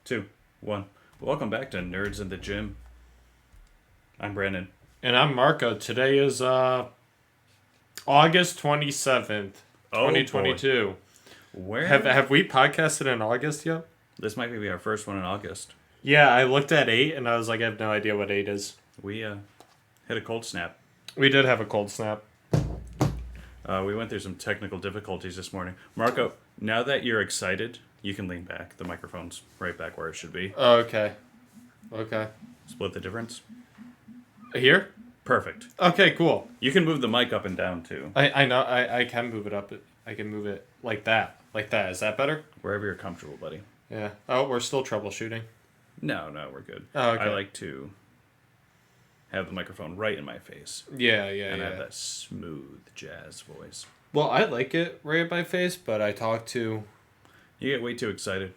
2, 1. Welcome back to Nerds in the Gym. I'm Brandon. And I'm Marco. Today is August 27th, Oh, boy. 2022. Where? Have we podcasted in August yet? This might be our first one in August. Yeah, I looked at 8 and I was like, I have no idea what 8 is. We hit a cold snap. We did have a cold snap. We went through some technical difficulties this morning. Marco, now that you're excited, you can lean back. The microphone's right back where it should be. Oh, okay. Okay. Split the difference. Here? Perfect. Okay, cool. You can move the mic up and down, too. I know. I can move it up. I can move it like that. Like that. Is that better? Wherever you're comfortable, buddy. Yeah. Oh, we're still troubleshooting. No, we're good. Oh, okay. I like to have the microphone right in my face. Yeah. And have that smooth jazz voice. Well, I like it right in my face, but I talk to... You get way too excited.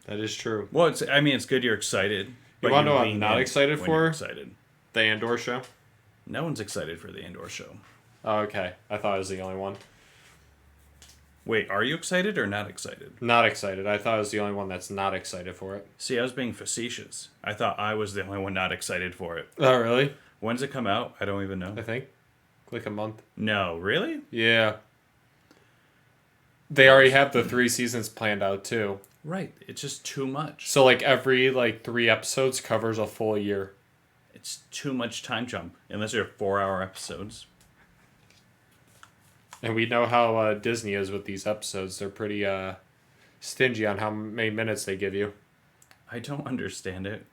That is true. Well, it's good you're excited. You want to know what I'm not excited for? Excited. The Andor show? No one's excited for the Andor show. Oh, okay. I thought I was the only one. Wait, are you excited or not excited? Not excited. I thought I was the only one that's not excited for it. See, I was being facetious. I thought I was the only one not excited for it. Oh, really? When's it come out? I don't even know. I think. Like a month. No, really? Yeah. They already have the 3 seasons planned out, too. Right. It's just too much. So, every, 3 episodes covers a full year. It's too much time jump. Unless they're 4-hour episodes. And we know how Disney is with these episodes. They're pretty stingy on how many minutes they give you. I don't understand it.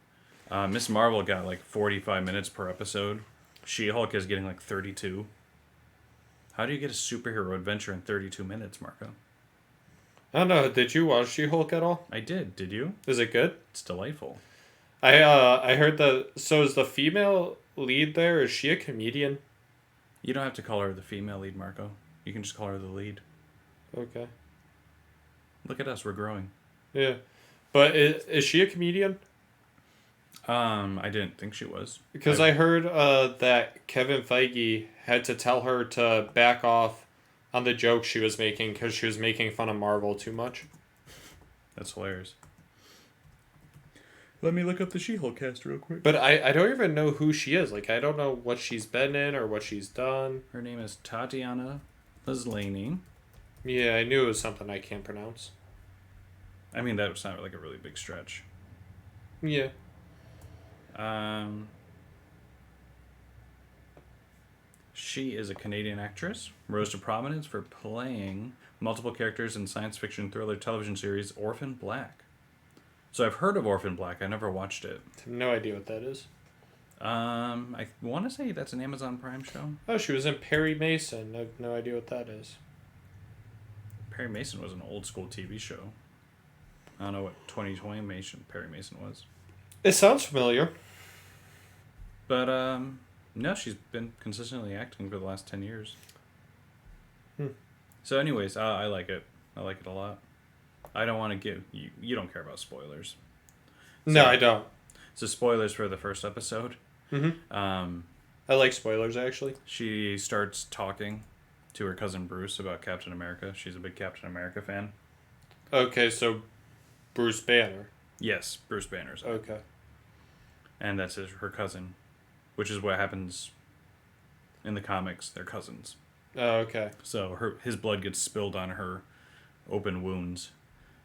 Miss Marvel got 45 minutes per episode. She-Hulk is getting 32. How do you get a superhero adventure in 32 minutes, Marco? I don't know. Did you watch She-Hulk at all? I did. Did you? Is it good? It's delightful. I heard that. So is the female lead there? Is she a comedian? You don't have to call her the female lead, Marco. You can just call her the lead. Okay. Look at us. We're growing. Yeah. But is she a comedian? I didn't think she was. Because I heard that Kevin Feige had to tell her to back off on the jokes she was making because she was making fun of Marvel too much. That's hilarious. Let me look up the She-Hulk cast real quick. But I don't even know who she is. I don't know what she's been in or what she's done. Her name is Tatiana Maslany. Yeah, I knew it was something I can't pronounce. I mean, that was not a really big stretch. Yeah. She is a Canadian actress, rose to prominence for playing multiple characters in science fiction thriller television series Orphan Black. So I've heard of Orphan Black. I never watched it. I have no idea what that is. I want to say that's an Amazon Prime show. Oh, she was in Perry Mason. I have no idea what that is. Perry Mason was an old school TV show. I don't know what 2020 Perry Mason was. It sounds familiar. But, no, she's been consistently acting for the last 10 years. So anyways, I like it. I like it a lot. I don't want to give... You don't care about spoilers. No, I don't. So spoilers for the first episode. Mm-hmm. I like spoilers, actually. She starts talking to her cousin Bruce about Captain America. She's a big Captain America fan. Okay, so Bruce Banner. Yes, Bruce Banner's. Okay. And that's her cousin, which is what happens in the comics. They're cousins. Oh, okay. So his blood gets spilled on her open wounds,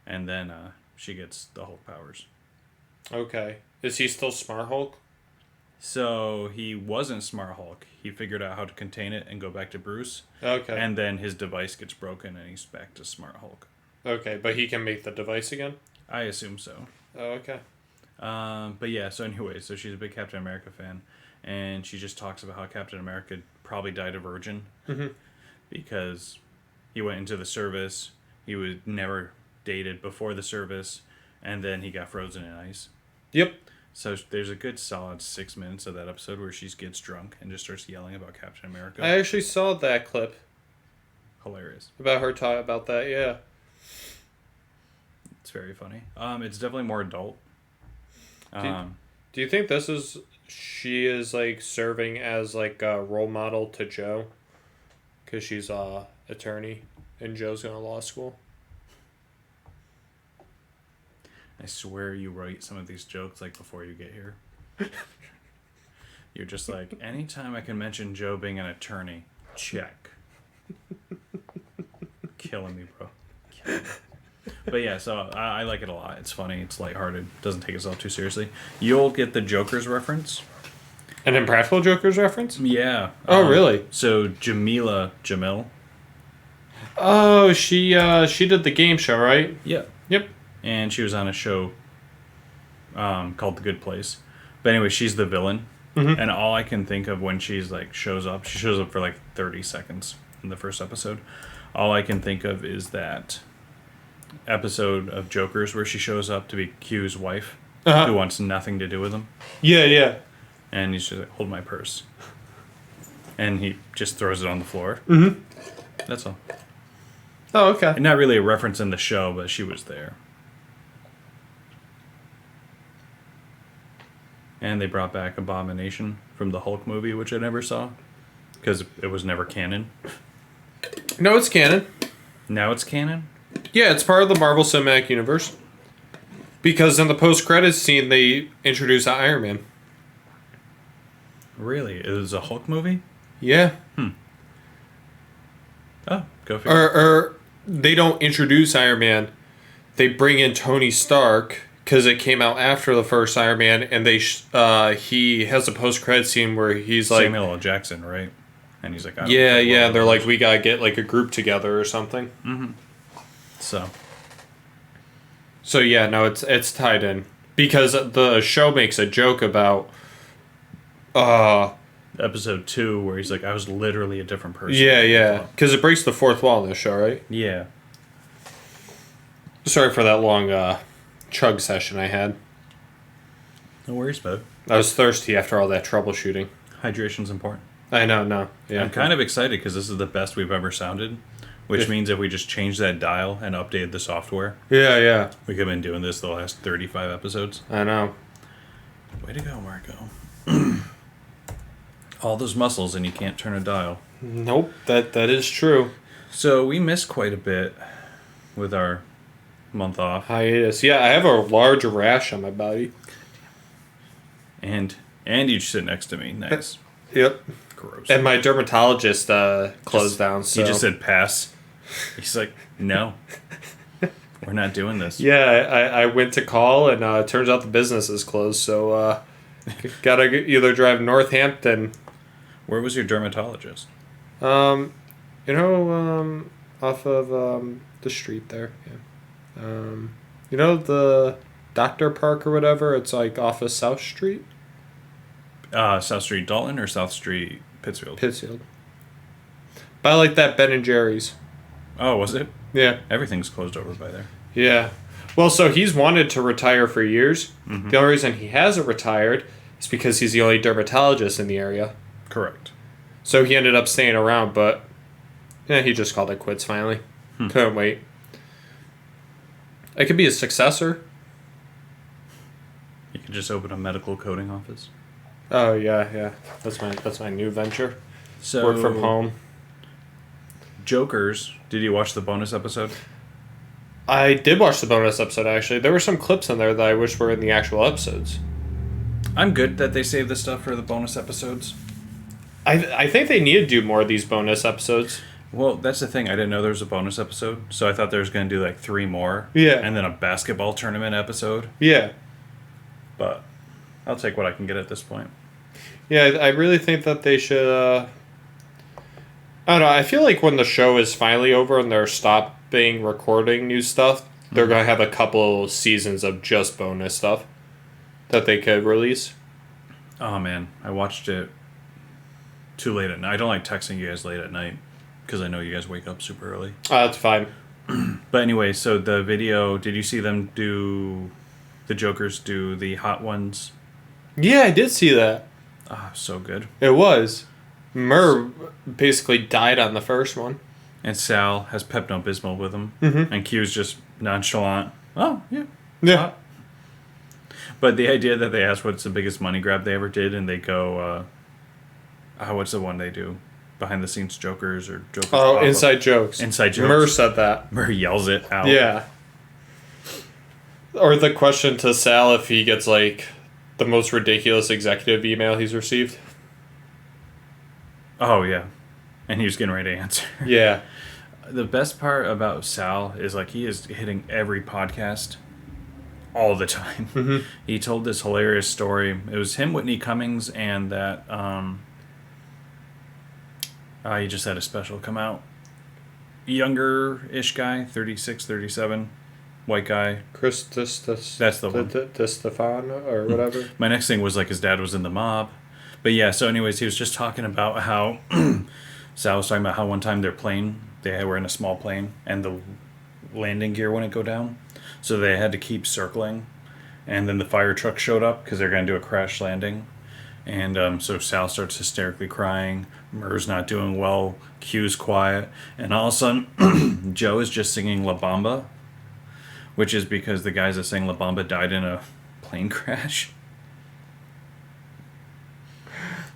and then she gets the Hulk powers. Okay. Is he still Smart Hulk? So he wasn't Smart Hulk. He figured out how to contain it and go back to Bruce. Okay. And then his device gets broken and he's back to Smart Hulk. Okay, but he can make the device again? I assume so. Oh, okay. But yeah, so anyway, so she's a big Captain America fan. And she just talks about how Captain America probably died a virgin. Mm-hmm. Because he went into the service. He was never dated before the service. And then he got frozen in ice. Yep. So there's a good solid 6 minutes of that episode where she gets drunk and just starts yelling about Captain America. I actually saw that clip. Hilarious. About her talking about that, yeah. It's very funny. It's definitely more adult. Do you think she is serving as a role model to Joe? Because she's a attorney and Joe's going to law school. I swear you write some of these jokes like before you get here. You're just like, anytime I can mention Joe being an attorney, check. Killing me, bro. Killing me. But yeah, so I like it a lot. It's funny. It's lighthearted. Doesn't take itself too seriously. You'll get the Joker's reference. An Impractical Jokers reference? Yeah. Oh, really? So Jamil. Oh, she did the game show, right? Yep. Yep. And she was on a show called The Good Place. But anyway, she's the villain. Mm-hmm. And all I can think of when she's like shows up, she shows up for like 30 seconds in the first episode. All I can think of is that episode of Jokers where she shows up to be Q's wife, who wants nothing to do with him. Yeah, yeah. And he's just like, hold my purse. And he just throws it on the floor. Mm-hmm. That's all. Oh, okay. And not really a reference in the show, but she was there. And they brought back Abomination from the Hulk movie, which I never saw. Because it was never canon. No, it's canon. Now it's canon? Yeah, it's part of the Marvel Cinematic Universe. Because in the post-credits scene, they introduce Iron Man. Really? It was a Hulk movie? Yeah. Oh, go figure. Or they don't introduce Iron Man. They bring in Tony Stark because it came out after the first Iron Man, and he has a post-credit scene where he's like, Samuel L. Jackson, right? And he's like, I don't yeah, know yeah. what They're it like, was. we gotta get like a group together or something. So, So yeah, no, it's tied in because the show makes a joke about, episode 2, where he's like, I was literally a different person. yeah, because it breaks the fourth wall in the show, right? Yeah. Sorry for that long chug session I had. No worries, bud. I was thirsty after all that troubleshooting. Hydration's important. I know, no, yeah. I'm kind of excited because this is the best we've ever sounded, which Yeah. means if we just change that dial and updated the software, Yeah, we could have been doing this the last 35 episodes. I know. Way to go, Marco. All those muscles and you can't turn a dial. Nope, that is true. So we missed quite a bit with our month off. Hiatus. Yeah, I have a large rash on my body. And you sit next to me. Nice. Yep. Gross. And my dermatologist closed down. So He just said pass. He's like, no. We're not doing this. yeah, I went to call, and it turns out the business is closed. So gotta either drive Northampton. Where was your dermatologist? Off of the street there. Yeah. The Doctor Park or whatever. It's like off of South Street, South Street Dalton or South Street Pittsfield? Pittsfield. By like that Ben and Jerry's. Oh, was it? Yeah. Everything's closed over by there. Yeah. Well, so he's wanted to retire for years. Mm-hmm. The only reason he hasn't retired is because he's the only dermatologist in the area. Correct. So he ended up staying around, but yeah, he just called it quits finally. Couldn't wait. I could be his successor. You could just open a medical coding office. Oh yeah. That's my new venture. So Work from home. Jokers. Did you watch the bonus episode? I did watch the bonus episode actually. There were some clips in there that I wish were in the actual episodes. I'm good that they saved this stuff for the bonus episodes. I think they need to do more of these bonus episodes. Well, that's the thing. I didn't know there was a bonus episode, so I thought they was going to do like 3 more. Yeah. And then a basketball tournament episode. Yeah. But I'll take what I can get at this point. Yeah, I really think that they should. I don't know. I feel like when the show is finally over and they're stopping recording new stuff, they're going to have a couple seasons of just bonus stuff that they could release. Oh, man. I watched it too late at night. I don't like texting you guys late at night because I know you guys wake up super early. That's fine. But anyway, so the video, did you see them do, the Jokers do the Hot Ones? Yeah, I did see that. Ah, so good. It was. Murr basically died on the first one. And Sal has Pepto-Bismol with him. Mhm. And Q's just nonchalant. Oh, yeah. Yeah. Hot. But the idea that they asked what's the biggest money grab they ever did, and they go, what's the one they do? Behind the scenes Jokers or Jokers Oh, pop-up. inside jokes. Inside jokes. Murr said that. Murr yells it out. Yeah. Or the question to Sal if he gets like the most ridiculous executive email he's received. Oh yeah, and he was getting ready to answer. Yeah. The best part about Sal is like he is hitting every podcast all the time. Mm-hmm. He told this hilarious story. It was him, Whitney Cummings, and that he just had a special come out. Younger-ish guy, 36, 37, white guy. Chris That's the one. DeStefano or whatever. My next thing was like his dad was in the mob. But yeah, so anyways, he was just talking about how Sal was talking about how one time their plane, they were in a small plane and the landing gear wouldn't go down. So they had to keep circling. And then the fire truck showed up because they're going to do a crash landing. And so Sal starts hysterically crying. Murr's not doing well. Q's quiet. And all of a sudden, Joe is just singing La Bamba, which is because the guys that sang La Bamba died in a plane crash.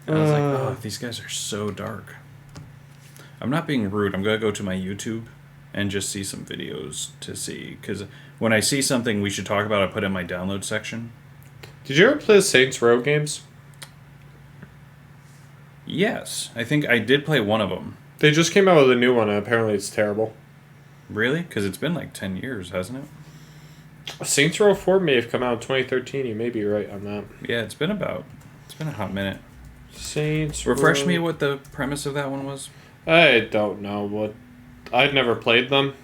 And I was like, oh, these guys are so dark. I'm not being rude. I'm going to go to my YouTube and just see some videos to see. Because when I see something we should talk about, I put it in my download section. Did you ever play the Saints Row games? Yes. I think I did play one of them. They just came out with a new one, and apparently it's terrible. Really? Because it's been like 10 years, hasn't it? Saints Row 4 may have come out in 2013. You may be right on that. Yeah, it's been a hot minute. Saints Refresh Row. me what the premise of that one was. I don't know what. I'd never played them.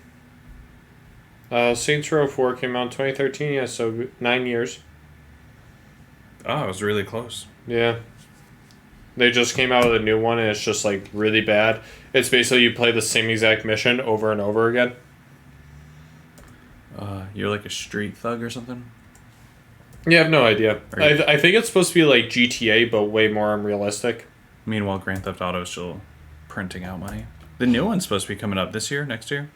Saints Row 4 came out in 2013, yeah, so 9 years. Oh, it was really close. Yeah. They just came out with a new one, and it's just, like, really bad. It's basically you play the same exact mission over and over again. You're like a street thug or something? Yeah, I have no idea. Right. I think it's supposed to be like GTA, but way more unrealistic. Meanwhile, Grand Theft Auto is still printing out money. The new one's supposed to be coming up this year, next year?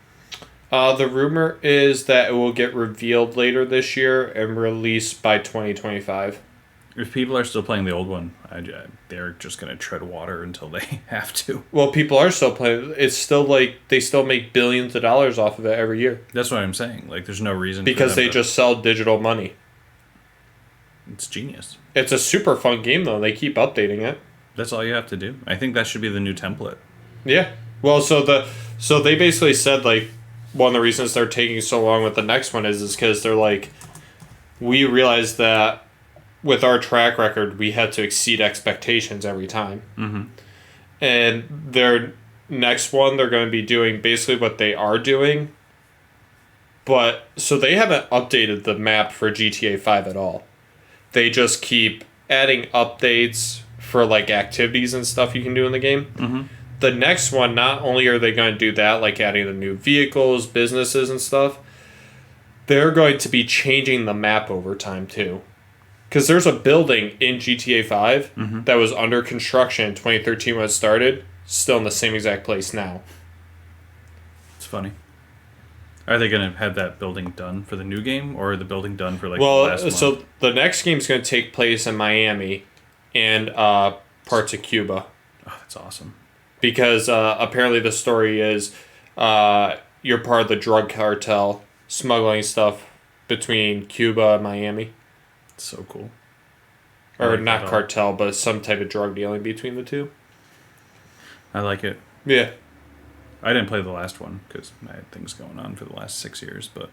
The rumor is that it will get revealed later this year and released by 2025. If people are still playing the old one, they're just going to tread water until they have to. Well, people are still playing. It's still like they still make billions of dollars off of it every year. That's what I'm saying. Like, there's no reason because they just sell digital money. It's genius. It's a super fun game, though. They keep updating it. That's all you have to do. I think that should be the new template. Yeah. Well, so they basically said, like, one of the reasons they're taking so long with the next one is because they're like, we realized that with our track record, we had to exceed expectations every time. Mm-hmm. And their next one, they're going to be doing basically what they are doing. But, so they haven't updated the map for GTA 5 at all. They just keep adding updates for, like, activities and stuff you can do in the game. Mm-hmm. The next one, not only are they going to do that, like adding the new vehicles, businesses, and stuff, they're going to be changing the map over time, too. Because there's a building in GTA 5 that was under construction in 2013 when it started, still in the same exact place now. It's funny. Are they going to have that building done for the new game, or the building done for, like, the last one? So the next game's going to take place in Miami and parts of Cuba. Oh, that's awesome. Because apparently the story is you're part of the drug cartel smuggling stuff between Cuba and Miami. So cool. Or not cartel, but some type of drug dealing between the two. I like it. Yeah. I didn't play the last one because I had things going on for the last 6 years, but...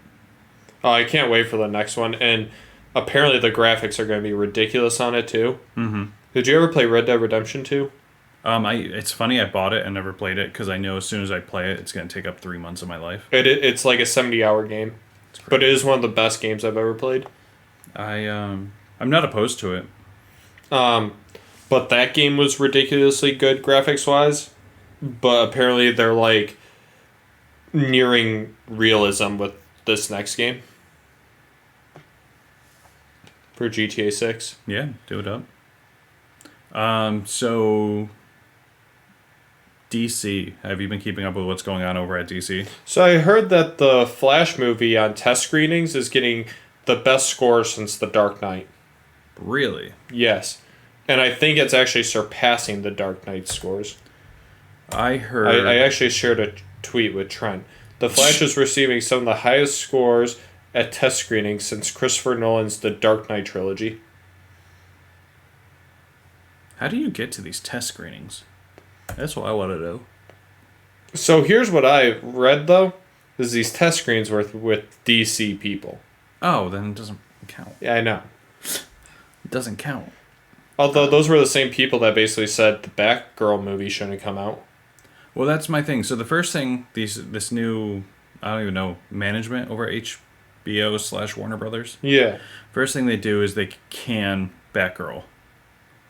Oh, I can't wait for the next one. And apparently the graphics are going to be ridiculous on it, too. Mm-hmm. Did you ever play Red Dead Redemption 2? It's funny I bought it and never played it because I know as soon as I play it, it's going to take up 3 months of my life. It's like a 70-hour game. But it is one of the best games I've ever played. I'm not opposed to it. But that game was ridiculously good graphics-wise. But apparently they're, like, nearing realism with this next game. For GTA 6. Yeah, do it up. So... DC. Have you been keeping up with what's going on over at DC? So I heard that the Flash movie on test screenings is getting the best score since The Dark Knight. Really? Yes. And I think it's actually surpassing The Dark Knight scores. I heard... I actually shared a tweet with Trent. The Flash is receiving some of the highest scores at test screenings since Christopher Nolan's The Dark Knight trilogy. How do you get to these test screenings? That's what I want to know. So here's what I read, though, is these test screens were with DC people. Oh, then it doesn't count. Yeah, I know. It doesn't count. Although those were the same people that basically said the Batgirl movie shouldn't come out. Well, that's my thing. So the first thing, this new, I don't even know, management over HBO / Warner Brothers. Yeah. First thing they do is they can Batgirl,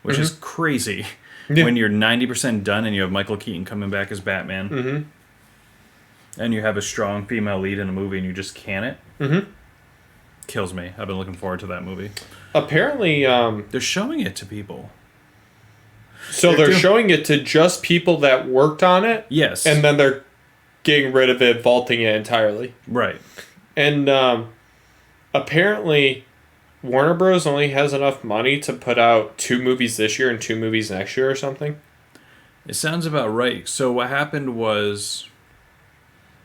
which is crazy. Yeah. When you're 90% done and you have Michael Keaton coming back as Batman, and you have a strong female lead in a movie and you just can it, kills me. I've been looking forward to that movie. Apparently, They're showing it to people. so they're showing it to just people that worked on it, Yes. and then they're getting rid of it, vaulting it entirely. Right. And apparently, Warner Bros. Only has enough money to put out 2 movies this year and 2 movies next year or something. It sounds about right. So what happened was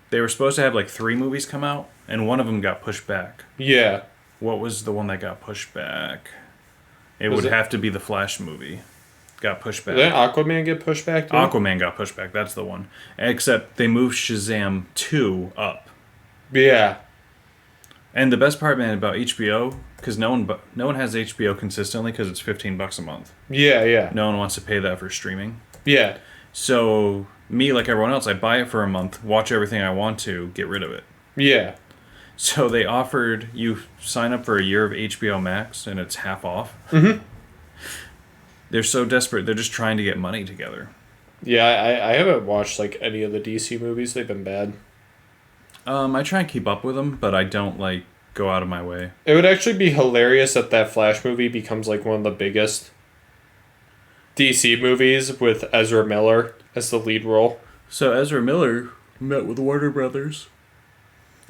they were supposed to have like 3 movies come out, and one of them got pushed back. Yeah. What was the one that got pushed back? It Was would it- have to be the Flash movie. Got pushed back. Did Aquaman get pushed back too? Aquaman got pushed back. That's the one. Except they moved Shazam 2 up. Yeah. And the best part, man, about HBO, because no one has HBO consistently because it's $15 a month. Yeah. No one wants to pay that for streaming. Yeah. So me, like everyone else, I buy it for a month, watch everything I want to, get rid of it. Yeah. So they offered you sign up for a year of HBO Max and it's half off. They're so desperate. They're just trying to get money together. Yeah, I haven't watched like any of the DC movies. They've been bad. I try and keep up with them, but I don't like go out of my way. It would actually be hilarious if that Flash movie becomes like one of the biggest DC movies with Ezra Miller as the lead role. So Ezra Miller met with Warner Brothers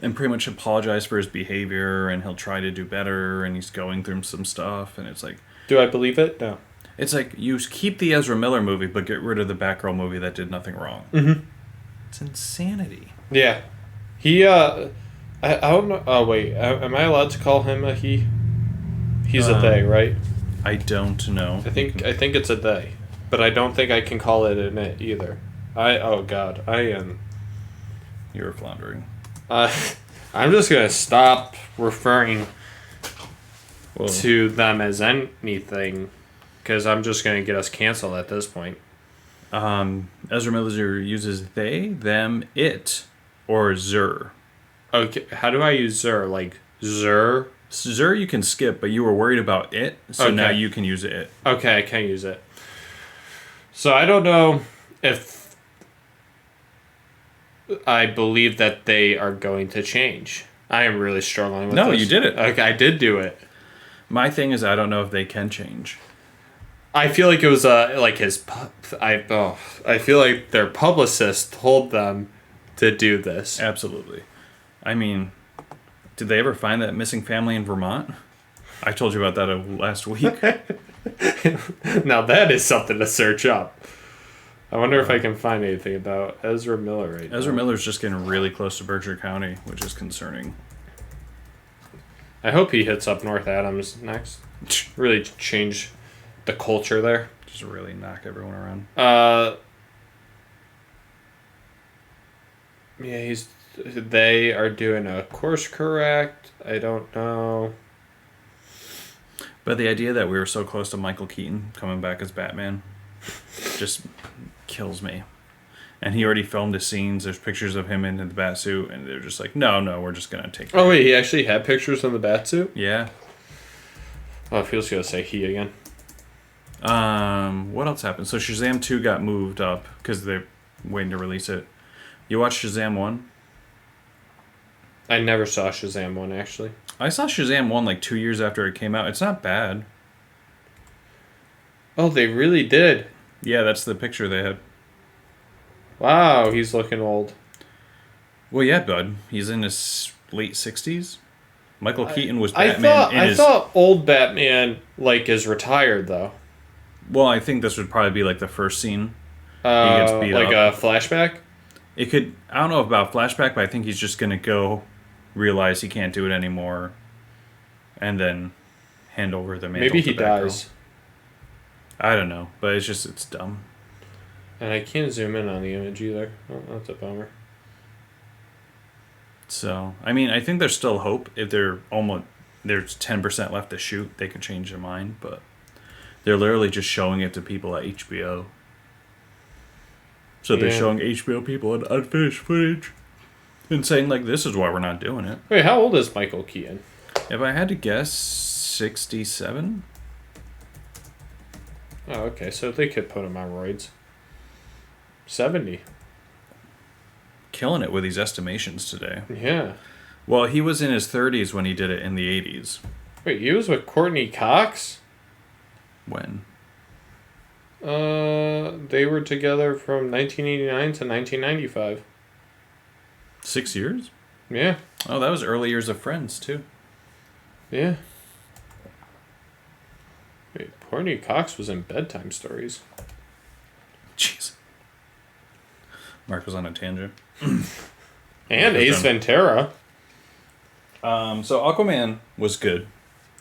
and pretty much apologized for his behavior, and he'll try to do better, and he's going through some stuff, and it's like Do I believe it? No. it's like you keep the Ezra Miller movie but get rid of the Batgirl movie that did nothing wrong. It's insanity. Yeah. He I don't know. Oh wait, am I allowed to call him a he? He's a they, right? I don't know. I think it's a they, but I don't think I can call it an it either. Oh god, I am. You were floundering. I'm just gonna stop referring Well, to them as anything, because I'm just gonna get us canceled at this point. Ezra Miller uses they, them, it, or Zer. Okay, how do I use Zer? Like Zer? Zer you can skip, but you were worried about it, so now Okay. you can use it. Okay, I can use it. So I don't know if I believe that they are going to change. I am really struggling with No, this. you did it. Okay, I did do it. My thing is, I don't know if they can change. I feel like it was like his. I feel like their publicist told them to do this. Absolutely. I mean, did they ever find that missing family in Vermont? I told you about that last week. Now that is something to search up. I wonder if I can find anything about Ezra Miller right now. Ezra Miller's just getting really close to Berkshire County, which is concerning. I hope he hits up North Adams next. Really change the culture there. Just really knock everyone around. Yeah, they are doing a course correct. I don't know. But the idea that we were so close to Michael Keaton coming back as Batman just kills me. And he already filmed his scenes. There's pictures of him in the bat suit, and they're just like, no, we're just gonna take. Oh wait, he actually had pictures in the batsuit? Yeah. Oh, it feels gonna say he again. What else happened? So Shazam 2 got moved up because they're waiting to release it. You watched Shazam 1? I never saw Shazam 1 actually. I saw Shazam 1 like 2 years after it came out. It's not bad. Oh, they really did. Yeah, that's the picture they had. Wow, he's looking old. Well, yeah, bud. He's in his late 60s. Michael Keaton was I Batman thought old Batman like is retired though. Well, I think this would probably be like the first scene. gets beat like up. a flashback. It could. I don't know about flashback, but I think he's just gonna go realize he can't do it anymore, and then hand over the mantle Maybe to he Batgirl. dies. I don't know, but it's dumb. And I can't zoom in on the image either. Oh, that's a bummer. So, I mean, I think there's still hope. If there's 10% left to shoot, they could change their mind, but they're literally just showing it to people at HBO. So they're Yeah. showing HBO people an unfinished footage and saying, like, this is why we're not doing it. Wait, how old is Michael Keaton? If I had to guess, 67? Oh, okay, so they could put him on roids. 70. Killing it with these estimations today. Yeah. Well, he was in his 30s when he did it in the 80s. Wait, he was with Courtney Cox? When? They were together from 1989 to 1995. 6 years? Yeah. Oh, that was early years of Friends, too. Yeah. Wait, Courtney Cox was in Bedtime Stories. Jeez. Mark was on a tangent. And Ace Ventura. So Aquaman was good.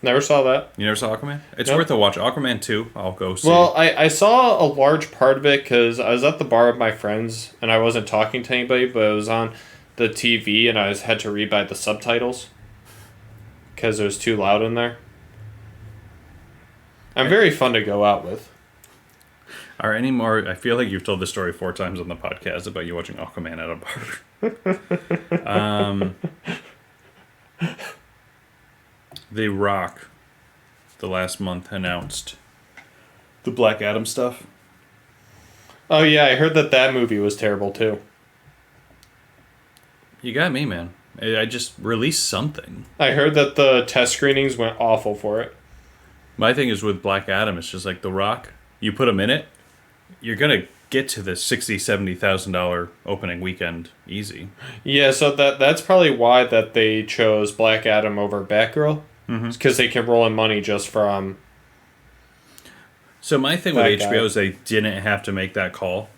Never saw that. You never saw Aquaman? It's Nope. worth a watch. Aquaman 2, I'll go see. Well, I saw a large part of it because I was at the bar with my friends and I wasn't talking to anybody, but it was on the TV and had to read by the subtitles because it was too loud in there. I'm very fun to go out with. Are any more? I feel like you've told this story 4 times on the podcast about you watching Aquaman at a bar. The Rock, the last month, announced the Black Adam stuff. Oh yeah, I heard that movie was terrible too. You got me, man. I just released something. I heard that the test screenings went awful for it. My thing is with Black Adam, it's just like The Rock. You put him in it, you're gonna get to the $60,000-$70,000 opening weekend easy. Yeah, so that's probably why that they chose Black Adam over Batgirl. Because they can roll in money just from. So my thing Black with HBO guy. is they didn't have to make that call.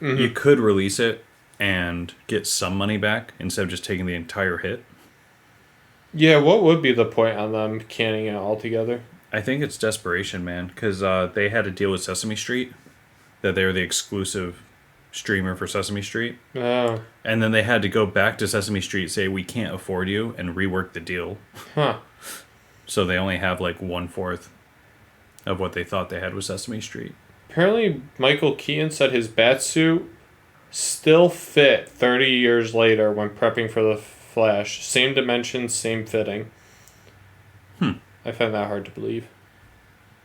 You could release it and get some money back instead of just taking the entire hit. Yeah, what would be the point on them canning it all together? I think it's desperation, man, because they had a deal with Sesame Street that they were the exclusive streamer for Sesame Street. Oh, And then they had to go back to Sesame Street, say, we can't afford you, and rework the deal. huh. So they only have like 1/4 of what they thought they had with Sesame Street. Apparently, Michael Keaton said his batsuit still fit 30 years later when prepping for the Flash. Same dimensions, same fitting. I find that hard to believe.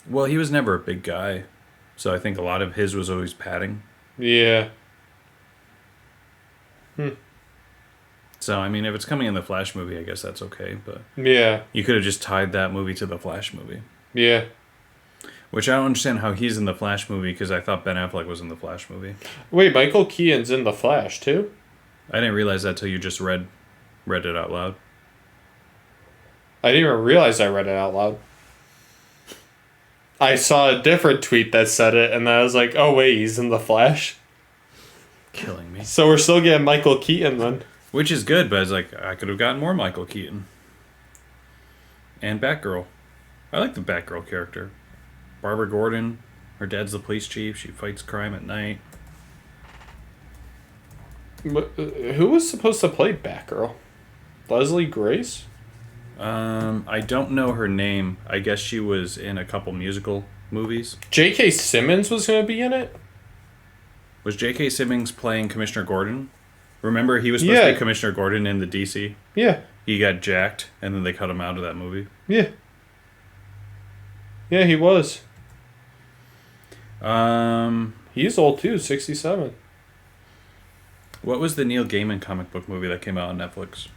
Well, he was never a big guy, so I think a lot of his was always padding. Yeah. So, I mean, if it's coming in the Flash movie, I guess that's okay, but Yeah. you could have just tied that movie to the Flash movie. Yeah. Which I don't understand how he's in the Flash movie, because I thought Ben Affleck was in the Flash movie. Wait, Michael Keaton's in The Flash, too? I didn't realize that till you just read it out loud. I didn't even realize I read it out loud. I saw a different tweet that said it, and I was like, oh, wait, he's in The Flash? Killing me. So we're still getting Michael Keaton, then. Which is good, but I was like, I could have gotten more Michael Keaton. And Batgirl. I like the Batgirl character. Barbara Gordon. Her dad's the police chief. She fights crime at night. Who was supposed to play Batgirl? Leslie Grace? I don't know her name. I guess she was in a couple musical movies. J.K. Simmons was going to be in it? Was J.K. Simmons playing Commissioner Gordon? Remember, he was supposed to Yeah. be Commissioner Gordon in the DC. Yeah. He got jacked, and then they cut him out of that movie. Yeah. Yeah, he was. He's old too, 67. What was the Neil Gaiman comic book movie that came out on Netflix?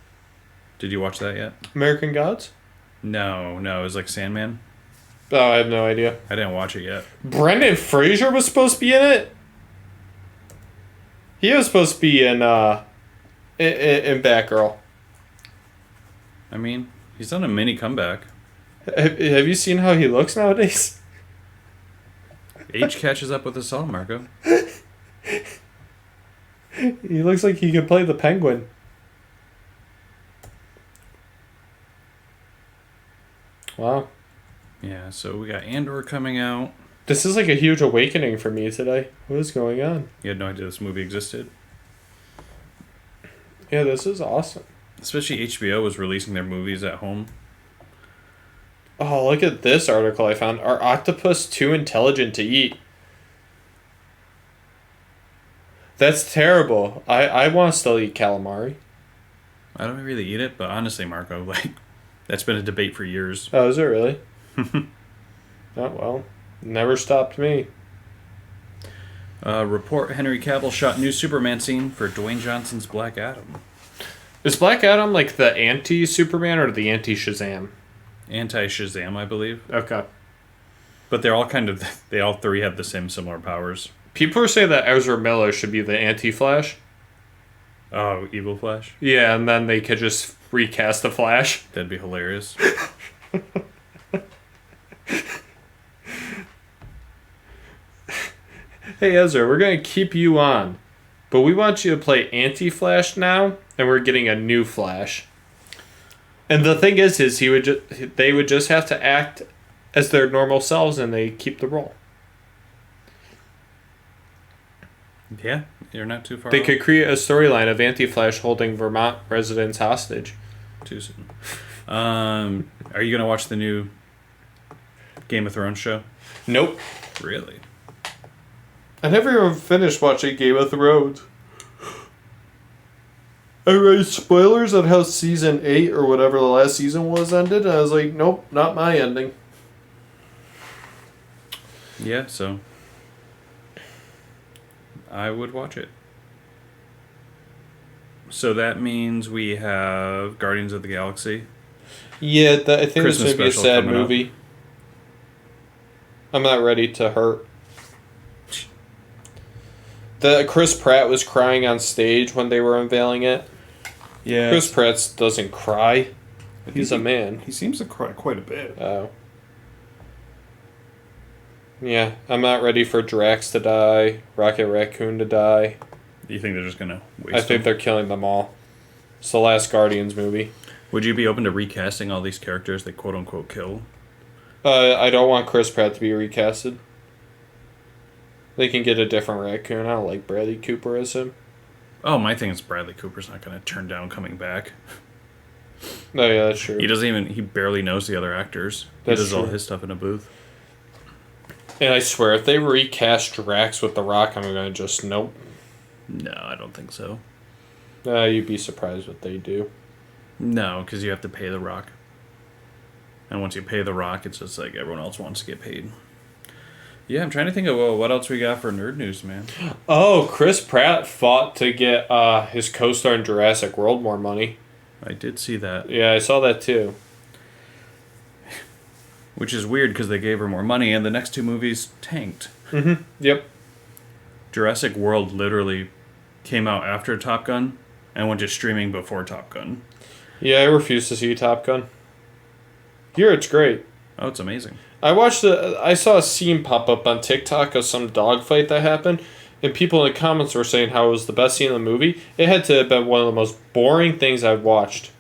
Did you watch that yet? American Gods? No, it was like Sandman. Oh, I have no idea. I didn't watch it yet. Brendan Fraser was supposed to be in it? He was supposed to be in Batgirl. I mean, he's done a mini comeback. Have you seen how he looks nowadays? Age catches up with us all, Marco. He looks like he could play the Penguin. Wow. Yeah, so we got Andor coming out. This is like a huge awakening for me today. What is going on? You had no idea this movie existed. Yeah, this is awesome. Especially HBO was releasing their movies at home. Oh, look at this article I found. Are octopus too intelligent to eat? That's terrible. I want to still eat calamari. I don't really eat it, but honestly, Marco, like, that's been a debate for years. Oh, is it really? Oh, well. Never stopped me. Report Henry Cavill shot new Superman scene for Dwayne Johnson's Black Adam. Is Black Adam like the anti-Superman or the anti-Shazam? Anti-Shazam, I believe. Okay. But they're all they all three have the same similar powers. People are saying that Ezra Miller should be the anti-Flash. Oh, Evil Flash? Yeah, and then they could just recast the Flash. That'd be hilarious. Hey Ezra, we're gonna keep you on, but we want you to play anti-Flash now, and we're getting a new Flash. And the thing is they would just have to act as their normal selves, and they keep the role. Yeah, you're not too far They off. could create a storyline of anti-Flash holding Vermont residents hostage. Too soon. Are you gonna watch the new Game of Thrones show? Nope. Really? I never even finished watching Game of Thrones. I read spoilers on how season 8 or whatever the last season was ended, and I was like, nope, not my ending. Yeah, so I would watch it. So that means we have Guardians of the Galaxy. Yeah, I think Christmas it's going to be a special sad coming up. movie. I'm not ready to hurt. Chris Pratt was crying on stage when they were unveiling it. Yeah. Chris Pratt doesn't cry. He's a man. He seems to cry quite a bit. Oh. Yeah, I'm not ready for Drax to die, Rocket Raccoon to die. You think they're just gonna waste I think them? they're killing them all. It's the last Guardians movie. Would you be open to recasting all these characters they quote unquote kill? I don't want Chris Pratt to be recasted. They can get a different raccoon. I don't like Bradley Cooper as him. Oh, my thing is Bradley Cooper's not gonna turn down coming back. Oh yeah, that's true. He barely knows the other actors. That's he does all true. his stuff in a booth. And I swear, if they recast Drax with The Rock, I'm gonna just nope. No, I don't think so. You'd be surprised what they do. No, because you have to pay The Rock. And once you pay The Rock, it's just like everyone else wants to get paid. Yeah, I'm trying to think of what else we got for nerd news, man. Oh, Chris Pratt fought to get his co-star in Jurassic World more money. I did see that. Yeah, I saw that too. Which is weird because they gave her more money and the next two movies tanked. Mm-hmm. Yep. Jurassic World literally came out after Top Gun and went to streaming before Top Gun. Yeah, I refuse to see Top Gun. Here, it's great. Oh, it's amazing. I saw a scene pop up on TikTok of some dogfight that happened, and people in the comments were saying how it was the best scene in the movie. It had to have been one of the most boring things I've watched.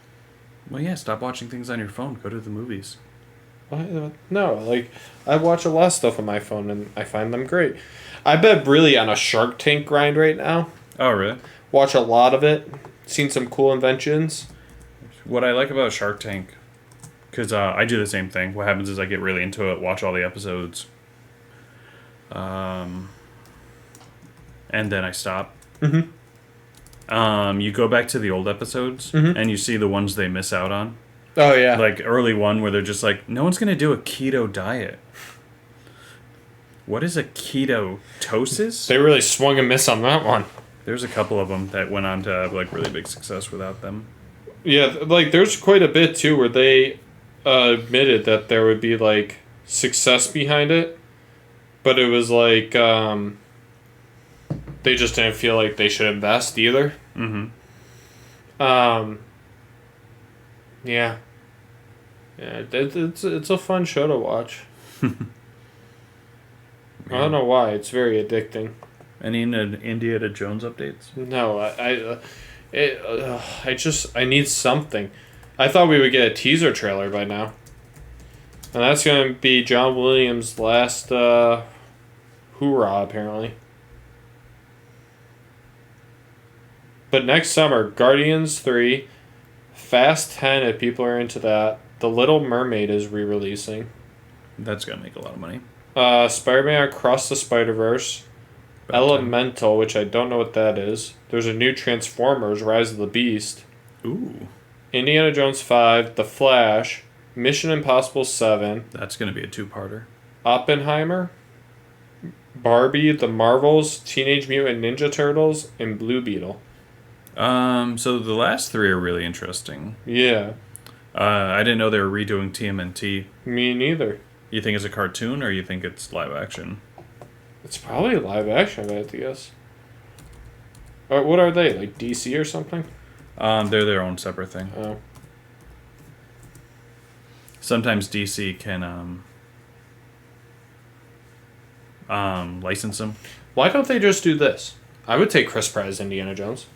Well, yeah, stop watching things on your phone. Go to the movies. No, like, I watch a lot of stuff on my phone, and I find them great. I bet really on a Shark Tank grind right now. Oh, really? Watch a lot of it. Seen some cool inventions. What I like about Shark Tank, because I do the same thing. What happens is I get really into it, watch all the episodes, and then I stop. Mm-hmm. You go back to the old episodes, Mhm. and you see the ones they miss out on. Oh, yeah. Like early one where they're just like, no one's gonna do a keto diet. What is a ketosis? They really swung and missed on that one. There's a couple of them that went on to have like really big success without them. Yeah, like, there's quite a bit, too, where they admitted that there would be, like, success behind it. But it was like, they just didn't feel like they should invest either. Mm-hmm. Yeah. Yeah, it's a fun show to watch. I don't know why. It's very addicting. Any Indiana Jones updates? No, I need something. I thought we would get a teaser trailer by now. And that's going to be John Williams' last hoorah, apparently. But next summer, Guardians 3, Fast 10, if people are into that. The Little Mermaid is re-releasing. That's gonna make a lot of money. Spider-Man Across the Spider-Verse. Elemental, which I don't know what that is. There's a new Transformers, Rise of the Beast. Ooh. Indiana Jones 5, The Flash, Mission Impossible 7, That's gonna be a two-parter. Oppenheimer, Barbie, The Marvels, Teenage Mutant Ninja Turtles, and Blue Beetle. So the last three are really interesting. Yeah, I didn't know they were redoing TMNT. me neither. You think it's a cartoon or you think it's live action? It's probably live action, I have to guess. What are they, like DC or something? They're their own separate thing. Oh. Sometimes DC can license them. Why don't they just do this? I would take Chris Pratt as Indiana Jones.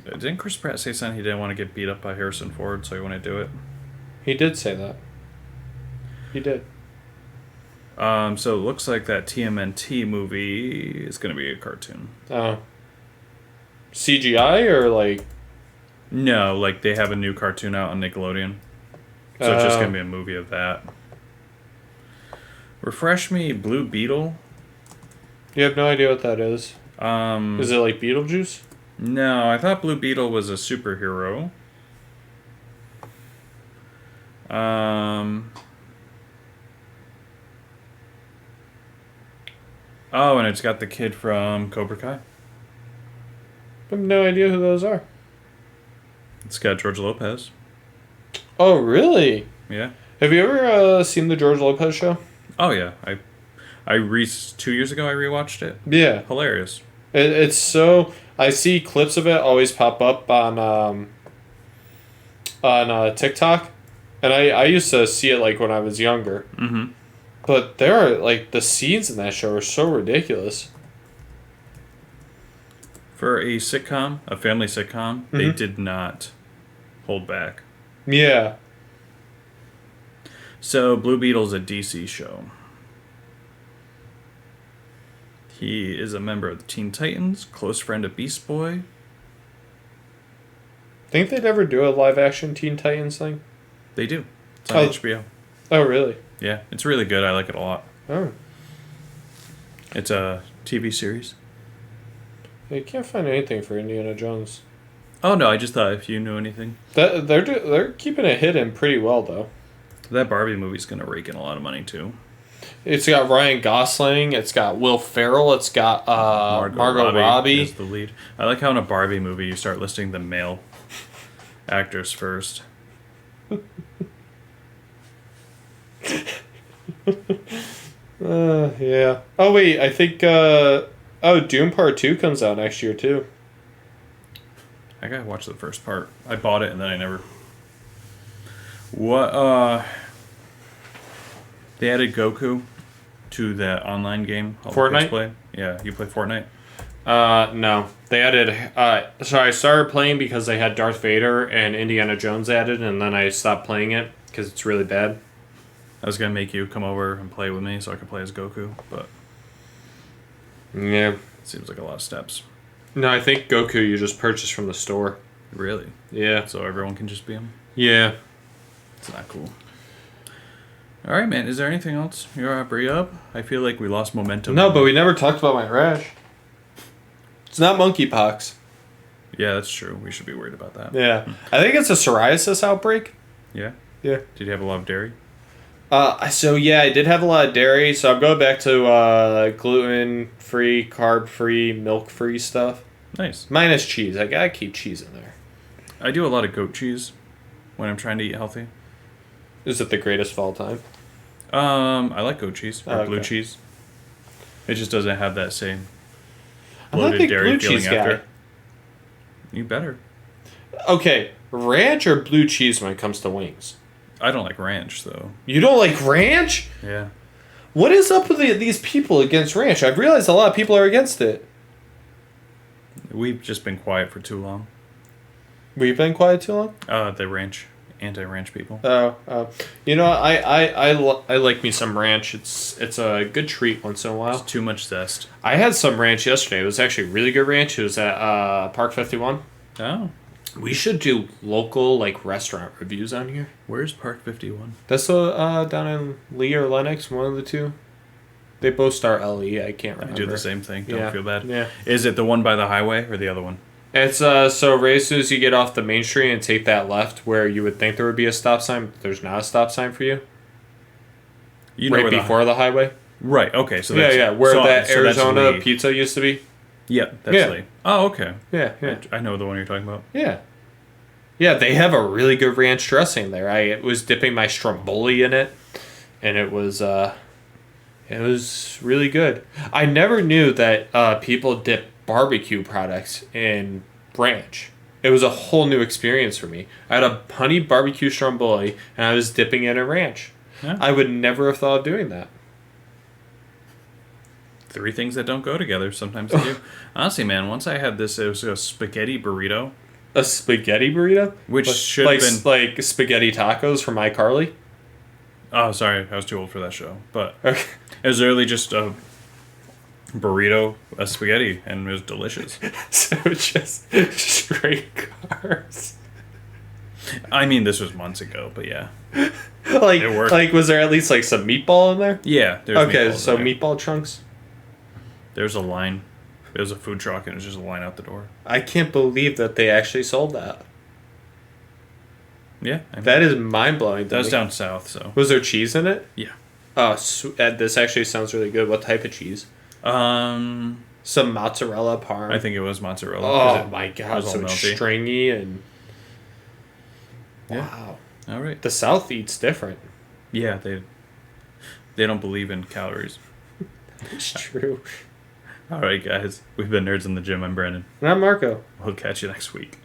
Didn't Chris Pratt say something he didn't want to get beat up by Harrison Ford, so he wouldn't do it? He did say that. He did. So it looks like that TMNT movie is going to be a cartoon. Oh. CGI or like... No, like they have a new cartoon out on Nickelodeon. So it's just going to be a movie of that. Refresh me, Blue Beetle. You have no idea what that is. Is it like Beetlejuice? No, I thought Blue Beetle was a superhero. Oh, and it's got the kid from Cobra Kai. I have no idea who those are. It's got George Lopez. Oh, really? Yeah. Have you ever seen the George Lopez show? Oh yeah. 2 years ago I rewatched it. Yeah. Hilarious. It's so... I see clips of it always pop up on TikTok. And I used to see it like when I was younger. Mm-hmm. But there are like the scenes in that show are so ridiculous. For a sitcom, a family sitcom, they did not hold back. Yeah. So Blue Beetle's a DC show. He is a member of the Teen Titans, close friend of Beast Boy. Think they'd ever do a live action Teen Titans thing? They do. It's on HBO. Oh, really? Yeah, it's really good. I like it a lot. Oh. It's a TV series. You can't find anything for Indiana Jones. Oh no, I just thought if you knew anything. They're keeping it hidden pretty well though. That Barbie movie's gonna rake in a lot of money too. It's got Ryan Gosling. It's got Will Ferrell. It's got Margot Robbie is the lead. I like how in a Barbie movie you start listing the male actors first. Yeah. Oh wait, I think Doom Part 2 comes out next year too. I gotta watch the first part. I bought it and then I never. What they added Goku to that online game. All the kids Fortnite? play. Yeah, you play Fortnite. No. They added so I started playing because they had Darth Vader and Indiana Jones added, and then I stopped playing it because it's really bad. I was gonna make you come over and play with me so I could play as Goku, but Yeah. it seems like a lot of steps. No, I think Goku you just purchase from the store. Really? Yeah. So everyone can just be him? Yeah. It's not cool. All right, man. Is there anything else you want to bring up? I feel like we lost momentum. No, but we never talked about my rash. It's not monkeypox. Yeah, that's true. We should be worried about that. Yeah. I think it's a psoriasis outbreak. Yeah? Yeah. Did you have a lot of dairy? So yeah, I did have a lot of dairy, so I'm going back to gluten-free, carb-free, milk-free stuff. Nice. Minus cheese. I gotta keep cheese in there. I do a lot of goat cheese when I'm trying to eat healthy. Is it the greatest of all time? I like goat cheese or blue okay. cheese. It just doesn't have that same I'm not a bloated big dairy blue feeling cheese after. guy. You better. Okay, ranch or blue cheese when it comes to wings? I don't like ranch though. You don't like ranch? Yeah. What is up with these people against ranch? I've realized a lot of people are against it. We've just been quiet for too long. We've been quiet too long? The ranch anti-ranch people. You know, I like me some ranch. It's a good treat once in a while. It's too much zest. I had some ranch yesterday. It was actually really good ranch. It was at Park 51. Oh, We should do local like restaurant reviews on here. where's Park 51? That's down in Lee or Lennox, one of the two. They both start LE. I can't I remember. do the same thing. Don't Yeah. feel bad. Yeah. Is it the one by the highway or the other one? It's so right as soon as you get off the main street and take that left where you would think there would be a stop sign, but there's not a stop sign for you. You know Right where the before the highway. right. Okay. So Yeah, that's, yeah. Where so that that's Arizona Lee. pizza used to be. Yeah, that's Yeah. Lee. Oh, okay. Yeah, yeah. I know the one you're talking about. Yeah. Yeah, they have a really good ranch dressing there. I was dipping my stromboli in it, and it was really good. I never knew that people dip barbecue products in ranch. It was a whole new experience for me. I had a honey barbecue stromboli, and I was dipping it in ranch. Yeah. I would never have thought of doing that. Three things that don't go together. Sometimes they do. Honestly, man, once I had this, it was a spaghetti burrito, A spaghetti burrito? which Like- should have been. like spaghetti tacos from iCarly? Oh, sorry, I was too old for that show. But Okay. it was literally just a burrito, a spaghetti, and it was delicious. So just straight carbs. I mean, this was months ago, but yeah, Like, It worked. like, was there at least like some meatball in there? yeah. There's Okay, meatballs so in there. meatball chunks. There's a line. It was a food truck, and it was just a line out the door. I can't believe that they actually sold that. Yeah, I mean, That is mind blowing. that was down south. So Was there cheese in it? yeah. Oh, this actually sounds really good. What type of cheese? Um, Some mozzarella parm. I think it was mozzarella. 'cause Oh it my god, was all so it's melty. stringy and Yeah. wow. All right. The South eats different. Yeah, they don't believe in calories. It's true. All right, guys. We've been Nerds in the Gym. I'm Brandon. And I'm Marco. We'll catch you next week.